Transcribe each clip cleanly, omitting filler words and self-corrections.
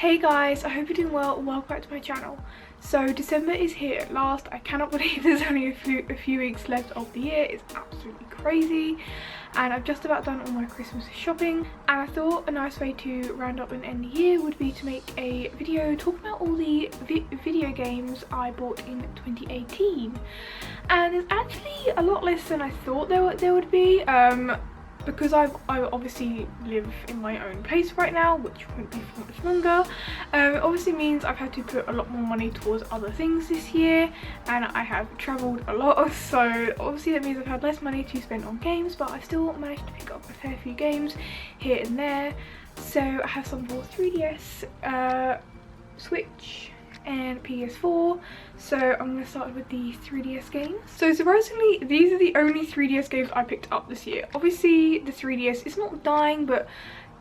Hey guys, I hope you're doing well and welcome back to my channel. So December is here at last. I cannot believe there's only a few weeks left of the year. It's absolutely crazy. And I've just about done all my Christmas shopping, and I thought a nice way to round up and end the year would be to make a video talking about all the video games I bought in 2018. And there's actually a lot less than I thought there would be. Because I obviously live in my own place right now, which won't be for much longer. It obviously means I've had to put a lot more money towards other things this year, and I have travelled a lot, so obviously that means I've had less money to spend on games, but I've still managed to pick up a fair few games here and there. So I have some for 3DS, Switch and PS4. So I'm going to start with the 3DS games. So surprisingly, these are the only 3DS games I picked up this year. Obviously the 3DS is not dying, but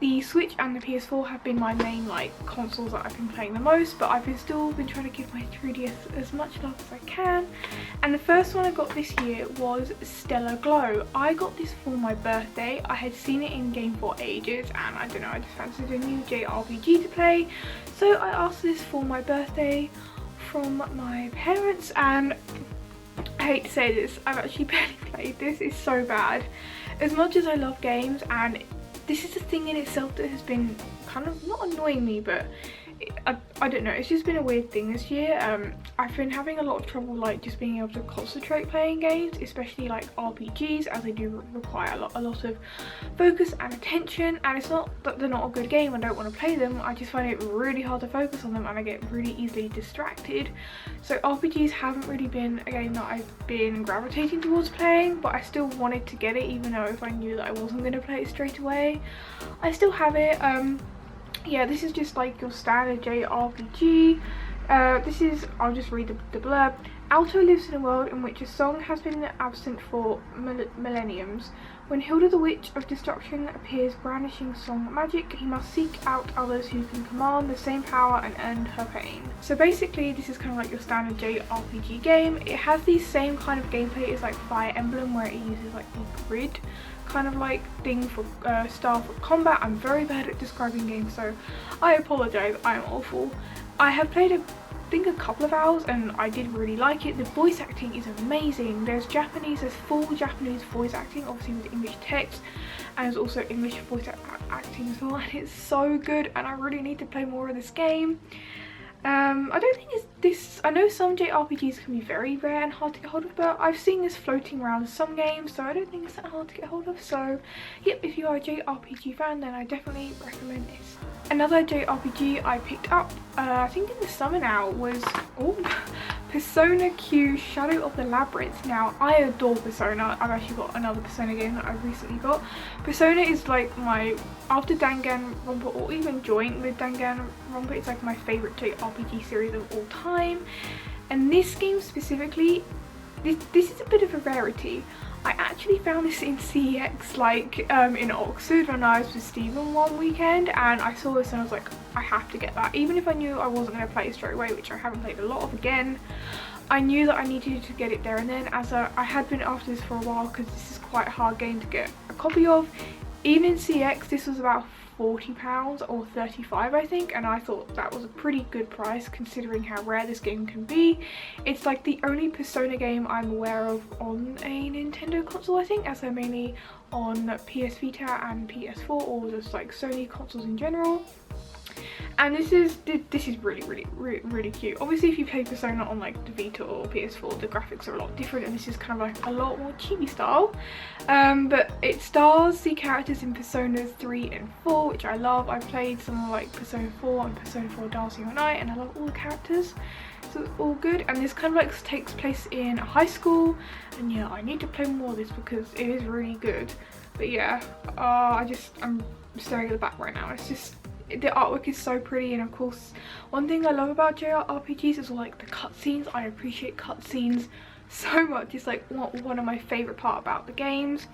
the Switch and the PS4 have been my main consoles that I've been playing the most, but I've still been trying to give my 3DS as much love as I can. And the first one I got this year was Stellar Glow. I got this for my birthday. I had seen it in game for ages, and I don't know, I just fancied a new JRPG to play. So I asked this for my birthday from my parents, and I hate to say this, I've actually barely played this. It's so bad. As much as I love games, and this is a thing in itself that has been kind of not annoying me, but I don't know, it's just been a weird thing this year. I've been having a lot of trouble just being able to concentrate playing games, especially RPGs, as they do require a lot of focus and attention. And it's not that they're not a good game, I don't want to play them, I just find it really hard to focus on them and I get really easily distracted. So RPGs haven't really been a game that I've been gravitating towards playing, but I still wanted to get it, even though if I knew that I wasn't going to play it straight away. I still have it. Yeah, this is just your standard JRPG. This is, I'll just read the blurb. Alto lives in a world in which a song has been absent for millenniums. When Hilda the Witch of Destruction appears brandishing song magic, he must seek out others who can command the same power and end her pain. So basically this is kind of your standard JRPG game. It has the same kind of gameplay as Fire Emblem, where it uses the grid kind of thing for style for combat. I'm very bad at describing games, so I apologize, I'm awful. I have played I think a couple of hours and I did really like it. The voice acting is amazing. There's full Japanese voice acting, obviously with English text, and there's also English voice acting as well, and it's so good, and I really need to play more of this game. I don't think it's this. I know some JRPGs can be very rare and hard to get hold of, but I've seen this floating around in some games, so I don't think it's that hard to get hold of. So yep, if you are a JRPG fan, then I definitely recommend this. Another JRPG I picked up, I think in the summer now, was Persona Q Shadow of the Labyrinth. Now, I adore Persona. I've actually got another Persona game that I recently got. Persona is my, after Danganronpa, or even joint with Danganronpa, it's my favourite JRPG series of all time. And this game specifically, this is a bit of a rarity. I actually found this in CEX, in Oxford, when I was with Stephen one weekend, and I saw this and I was like, I have to get that. Even if I knew I wasn't going to play it straight away, which I haven't played a lot of again, I knew that I needed to get it there and then, as I had been after this for a while, because this is quite a hard game to get a copy of. Even in CX, this was about £40 or 35 I think, and I thought that was a pretty good price considering how rare this game can be. It's the only Persona game I'm aware of on a Nintendo console, I think, as they're mainly on PS Vita and PS4, or just Sony consoles in general. And this is really cute. Obviously if you play Persona on the Vita or PS4, the graphics are a lot different, and this is kind of a lot more chibi style. But it stars the characters in Personas 3 and 4, which I love. I've played some of Persona 4 and Persona 4 Dancing All Night, and I love all the characters, so it's all good. And this kind of takes place in a high school, and yeah, I need to play more of this because it is really good. But yeah, I'm staring at the back right now. It's just, the artwork is so pretty, and of course one thing I love about JRPGs is the cutscenes. I appreciate cutscenes so much. It's one of my favourite part about the games.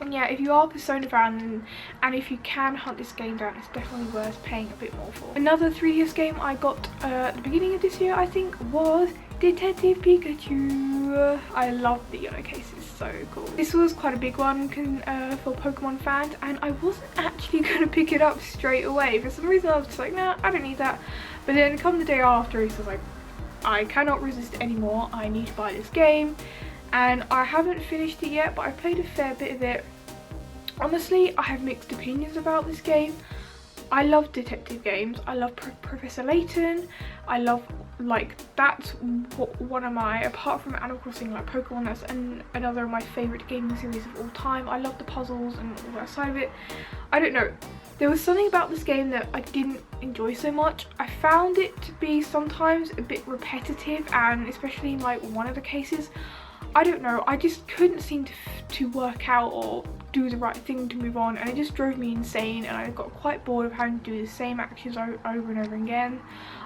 And yeah, if you are a Persona fan and if you can hunt this game down, it's definitely worth paying a bit more for. Another 3DS game I got at the beginning of this year, I think, was Detective Pikachu. I love the yellow cases. so cool. This was quite a big one for Pokemon fans, and I wasn't actually going to pick it up straight away. For some reason I was just like, nah, I don't need that. But then come the day after, he was like, I cannot resist anymore, I need to buy this game. And I haven't finished it yet, but I've played a fair bit of it. Honestly, I have mixed opinions about this game. I love detective games. I love Professor Layton. I love, like, that's what one of my, apart from Animal Crossing, like Pokemon, that's another of my favourite gaming series of all time. I love the puzzles and all that side of it. I don't know. There was something about this game that I didn't enjoy so much. I found it to be sometimes a bit repetitive, and especially in like one of the cases, I don't know, I just couldn't seem to work out or do the right thing to move on, and it just drove me insane, and I got quite bored of having to do the same actions over and over again.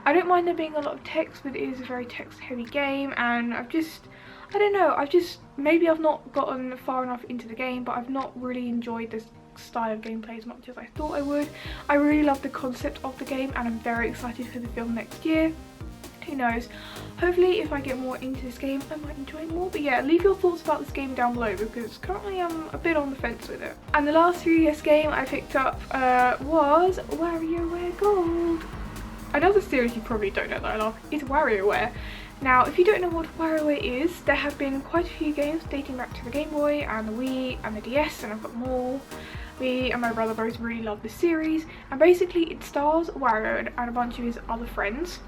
I don't mind there being a lot of text, but it is a very text heavy game, and I don't know, maybe I've not gotten far enough into the game, but I've not really enjoyed this style of gameplay as much as I thought I would. I really love the concept of the game, and I'm very excited for the film next year. Who knows, hopefully if I get more into this game I might enjoy it more. But yeah, leave your thoughts about this game down below, because currently I'm a bit on the fence with it. And the last 3DS game I picked up was WarioWare Gold. Another series you probably don't know that I love is WarioWare. Now, if you don't know what WarioWare is, there have been quite a few games dating back to the Game Boy and the Wii and the DS, and I've got more. Me and my brother both really love this series, and basically it stars Wario and a bunch of his other friends.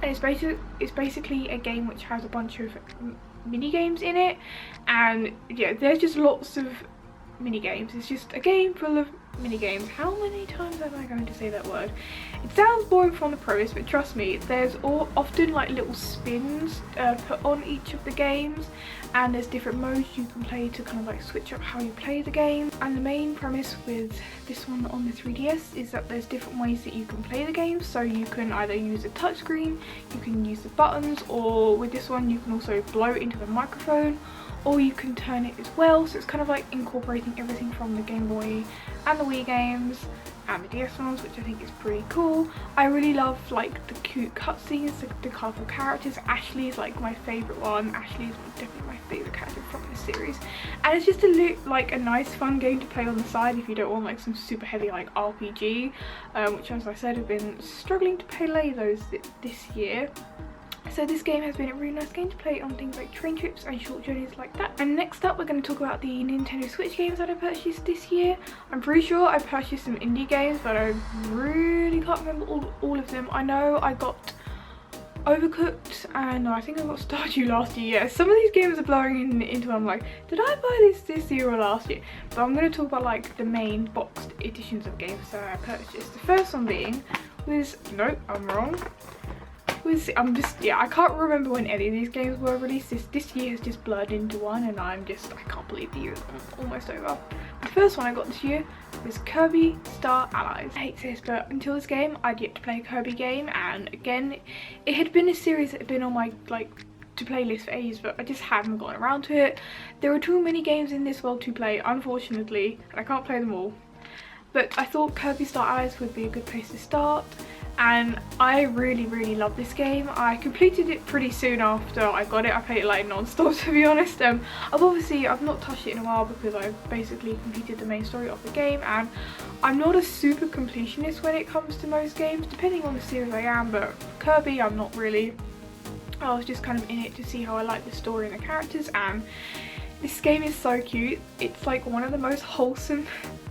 And it's basically a game which has a bunch of mini games in it, and yeah, there's just lots of mini games. It's just a game full of mini games. How many times am I going to say that word? It sounds boring from the premise, but trust me, there's often like little spins put on each of the games, and there's different modes you can play to kind of like switch up how you play the game. And the main premise with this one on the 3DS is that there's different ways that you can play the game. So you can either use a touchscreen, you can use the buttons, or with this one you can also blow into the microphone, or you can turn it as well. So it's kind of like incorporating everything from the Game Boy and the Wii games and the DS ones, which I think is pretty cool. I really love like the cute cutscenes, the colourful characters. Ashley is like my favourite one. Ashley is definitely my favourite character from this series, and it's just like a nice fun game to play on the side if you don't want like some super heavy like RPG, which, as I said, have been struggling to play those this year. So this game has been a really nice game to play on things like train trips and short journeys like that. And next up we're going to talk about the Nintendo Switch games that I purchased this year. I'm pretty sure I purchased some indie games, but I really can't remember all of them. I know I got Overcooked, and I think I got Stardew last year. Yeah, some of these games are blowing into I'm like, did I buy this year or last year? But I'm going to talk about like the main boxed editions of games that I purchased. The first one being was, nope, I'm wrong. I can't remember when any of these games were released. This year has just blurred into one, and I can't believe the year is almost over. The first one I got this year was Kirby Star Allies. I hate this, but until this game I'd yet to play a Kirby game, and again it had been a series that had been on my to play list for ages, but I just haven't gotten around to it. There are too many games in this world to play, unfortunately, and I can't play them all. But I thought Kirby Star Allies would be a good place to start, and I really love this game. I completed it pretty soon after I got it. I played it like non-stop, to be honest. I've not touched it in a while because I've basically completed the main story of the game, and I'm not a super completionist when it comes to most games. Depending on the series I am, but Kirby I'm not really. I was just kind of in it to see how I like the story and the characters, and this game is so cute. It's like one of the most wholesome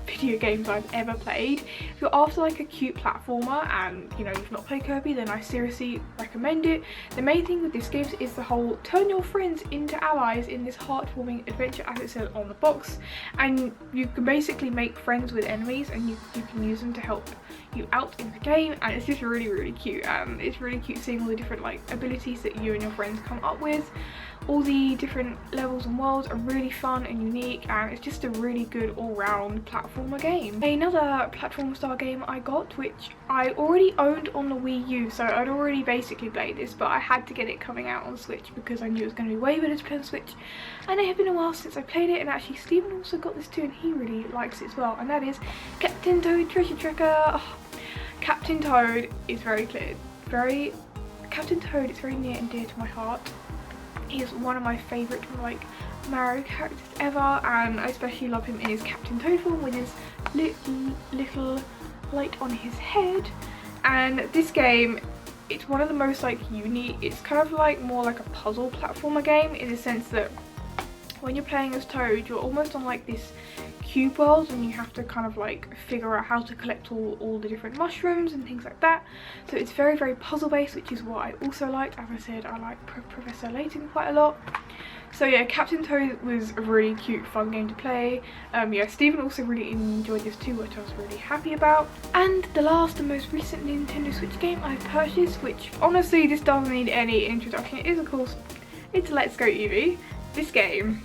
video games I've ever played. If you're after like a cute platformer and you know you've not played Kirby, then I seriously recommend it. The main thing with this game is the whole turn your friends into allies in this heartwarming adventure, as it says on the box, and you can basically make friends with enemies, and you can use them to help you out in the game, and it's just really cute. It's really cute seeing all the different like abilities that you and your friends come up with. All the different levels and worlds are really fun and unique, and it's just a really good all-round platformer game. Another platform style game I got, which I already owned on the Wii U, so I'd already basically played this, but I had to get it coming out on Switch because I knew it was going to be way better to play on Switch, and it had been a while since I played it. And actually Steven also got this too, and he really likes it as well, and that is Captain Toad Treasure Tracker. Oh, Captain Toad is very Captain Toad is very near and dear to my heart. He is one of my favourite like Mario characters ever, and I especially love him in his Captain Toad form with his little light on his head. And this game, it's one of the most like unique, it's kind of like more like a puzzle platformer game in the sense that when you're playing as Toad, you're almost on like this cube world and you have to kind of like figure out how to collect all the different mushrooms and things like that. So it's very, very puzzle based, which is what I also liked. As I said, I like Professor Layton quite a lot. So yeah, Captain Toad was a really cute, fun game to play. Yeah, Stephen also really enjoyed this too, which I was really happy about. And the last and most recent Nintendo Switch game I've purchased, which honestly this doesn't need any introduction, it is of course, it's Let's Go Eevee. This game,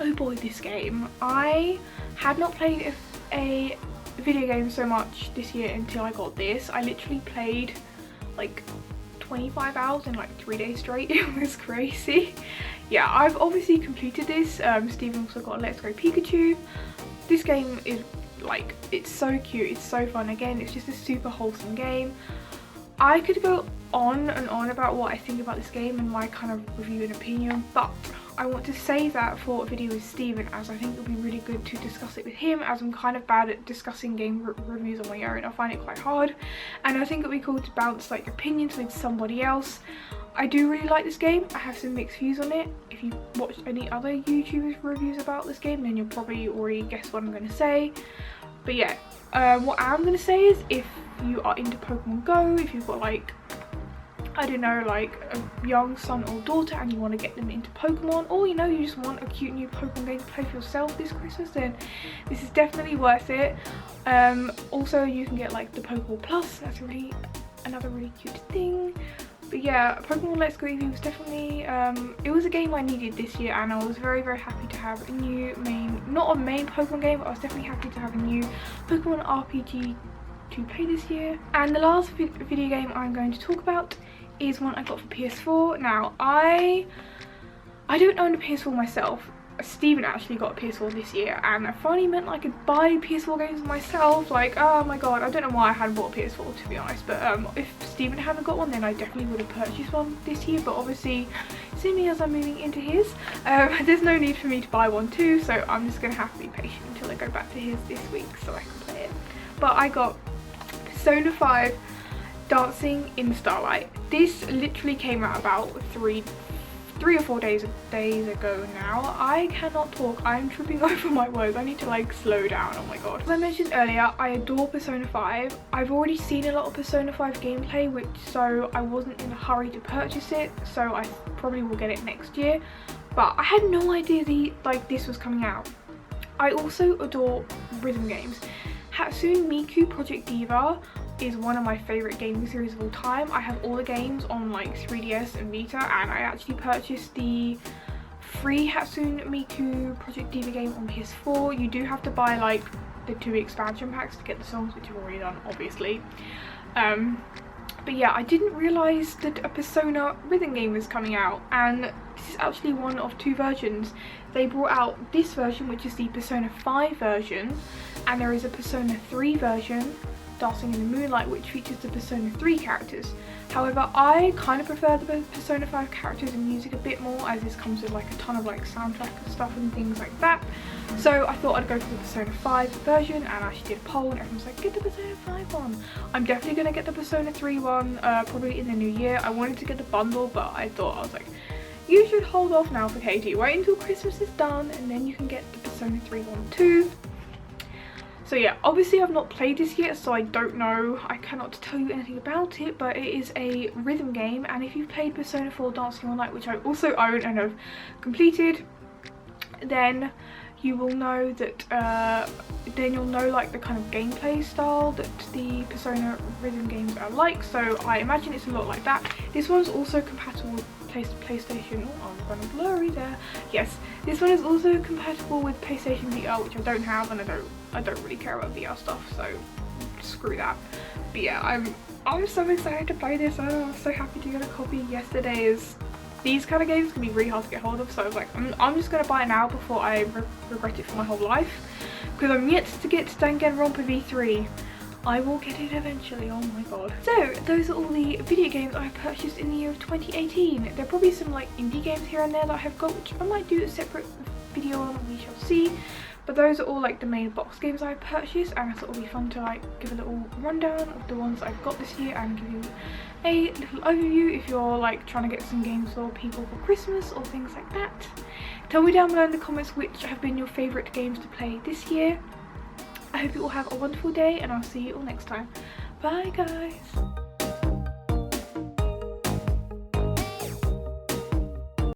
oh boy, this game. I had not played a video game so much this year until I got this. I literally played like 25 hours in like 3 days straight. It was crazy. Yeah, I've obviously completed this. Stephen also got Let's Go Pikachu. This game is like, it's so cute, it's so fun. Again, it's just a super wholesome game. I could go on and on about what I think about this game and my kind of review and opinion, but I want to save that for a video with Stephen, as I think it would be really good to discuss it with him, as I'm kind of bad at discussing game reviews on my own. I find it quite hard, and I think it would be cool to bounce like opinions with somebody else. I do really like this game. I have some mixed views on it. If you've watched any other YouTubers reviews about this game, then you'll probably already guess what I'm going to say. But yeah, what I'm going to say is, if you are into Pokemon Go, if you've got like, I don't know, like a young son or daughter and you want to get them into Pokemon, or you know, you just want a cute new Pokemon game to play for yourself this Christmas, then this is definitely worth it. Also, you can get like the Pokeball Plus. That's really another really cute thing. But yeah, Pokemon Let's Go Eevee was definitely, it was a game I needed this year, and I was very, very happy to have a new not a main Pokemon game, but I was definitely happy to have a new Pokemon RPG to play this year. And the last video game I'm going to talk about is one I got for PS4. Now, I don't own a PS4 myself. Stephen actually got a PS4 this year, and I finally meant I could buy PS4 games myself. Like, oh my god, I don't know why I hadn't bought a PS4 to be honest, but if Stephen hadn't got one, then I definitely would have purchased one this year. But obviously, seeing as I'm moving into his, there's no need for me to buy one too, so I'm just gonna have to be patient until I go back to his this week so I can play it. But I got Persona 5 Dancing in Starlight. This literally came out about three or 4 days ago now. I cannot talk. I'm tripping over my words. I need to like slow down. Oh my god. As I mentioned earlier, I adore Persona 5. I've already seen a lot of Persona 5 gameplay, so I wasn't in a hurry to purchase it, so I probably will get it next year. But I had no idea this was coming out. I also adore rhythm games. Hatsune Miku Project Diva is one of my favourite gaming series of all time. I have all the games on like 3DS and Vita, and I actually purchased the free Hatsune Miku Project Diva game on PS4. You do have to buy like the 2 expansion packs to get the songs, which I've already done obviously. But yeah, I didn't realise that a Persona rhythm game was coming out, and this is actually one of 2 versions. They brought out this version, which is the Persona 5 version, and there is a Persona 3 version, Dancing in the Moonlight, which features the Persona 3 characters. However, I kind of prefer the Persona 5 characters and music a bit more, as this comes with like a ton of like soundtrack and stuff and things like that. So I thought I'd go for the Persona 5 version, and I actually did a poll and everyone's like, get the Persona 5 one. I'm definitely going to get the Persona 3 one, probably in the new year. I wanted to get the bundle, but I was like, you should hold off now for Katie. Wait until Christmas is done and then you can get the Persona 3 one too. So yeah, obviously I've not played this yet, so I don't know, I cannot tell you anything about it, but it is a rhythm game, and if you've played Persona 4 Dancing All Night, which I also own and have completed, then you will know that, then you'll know like the kind of gameplay style that the Persona rhythm games are like, so I imagine it's a lot like that. This one's also compatible with PlayStation. Oh, I'm kind of blurry there. Yes, this one is also compatible with PlayStation VR, which I don't have, and I don't really care about VR stuff, so screw that. But yeah, I'm so excited to play this. I was so happy to get a copy yesterday. These kind of games can be really hard to get hold of, so I was like, I'm just gonna buy it now before I regret it for my whole life, because I'm yet to get Danganronpa V3. I will get it eventually, oh my god. So those are all the video games I purchased in the year of 2018. There are probably some like indie games here and there that I have got, which I might do a separate video on, we shall see. But those are all like the main box games I purchased, and I thought it would be fun to like give a little rundown of the ones I've got this year and give you a little overview if you're like trying to get some games for people for Christmas or things like that. Tell me down below in the comments which have been your favourite games to play this year. I hope you all have a wonderful day, and I'll see you all next time. Bye guys!